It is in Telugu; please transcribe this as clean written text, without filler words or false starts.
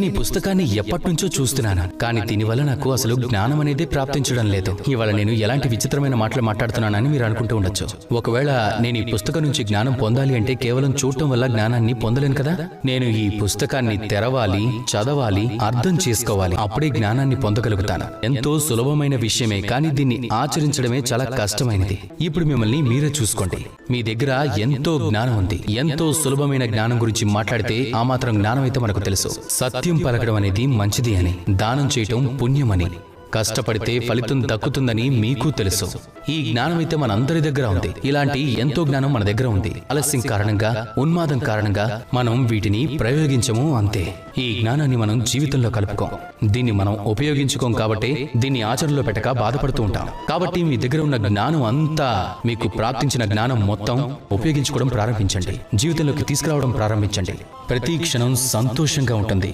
ఈ పుస్తకాన్ని ఎప్పటినుంచో చూస్తున్నాను, కానీ దీనివల్ల నాకు అసలు జ్ఞానం అనేది ప్రాప్తించడం లేదు. ఇవాళ నేను ఎలాంటి విచిత్రమైన మాటలు మాట్లాడుతున్నానని మీరు అనుకుంటూ ఉండొచ్చు. ఒకవేళ నేను ఈ పుస్తకం నుంచి జ్ఞానం పొందాలి అంటే కేవలం చూడటం వల్ల జ్ఞానాన్ని పొందలేను కదా. నేను ఈ పుస్తకాన్ని తెరవాలి, చదవాలి, అర్థం చేసుకోవాలి, అప్పుడే జ్ఞానాన్ని పొందగలుగుతాను. ఎంతో సులభమైన విషయమే, కానీ దీన్ని ఆచరించడమే చాలా కష్టమైనది. ఇప్పుడు మిమ్మల్ని మీరే చూసుకోండి. మీ దగ్గర ఎంతో జ్ఞానం ఉంది. ఎంతో సులభమైన జ్ఞానం గురించి మాట్లాడితే ఆ మాత్రం జ్ఞానం అయితే మనకు తెలుసు. సత్యం పలకడం అనేది మంచిది అని, దానం చేయటం పుణ్యమని, కష్టపడితే ఫలితం దక్కుతుందని మీకు తెలుసు. ఈ జ్ఞానం అయితే మనందరి దగ్గర ఉంది. ఇలాంటి ఎంతో జ్ఞానం మన దగ్గర ఉంది. ఆలస్యం కారణంగా, ఉన్మాదం కారణంగా మనం వీటిని ప్రయోగించము, అంతే. ఈ జ్ఞానాన్ని మనం జీవితంలో కలుపుకోం. దీన్ని మనం ఉపయోగించుకోం కాబట్టి దీన్ని ఆచరణలో పెట్టక బాధపడుతూ ఉంటాం. కాబట్టి మీ దగ్గర ఉన్న జ్ఞానం అంతా, మీకు ప్రాప్తించిన జ్ఞానం మొత్తం ఉపయోగించుకోవడం ప్రారంభించండి. జీవితంలోకి తీసుకురావడం ప్రారంభించండి. ప్రతి క్షణం సంతోషంగా ఉంటుంది.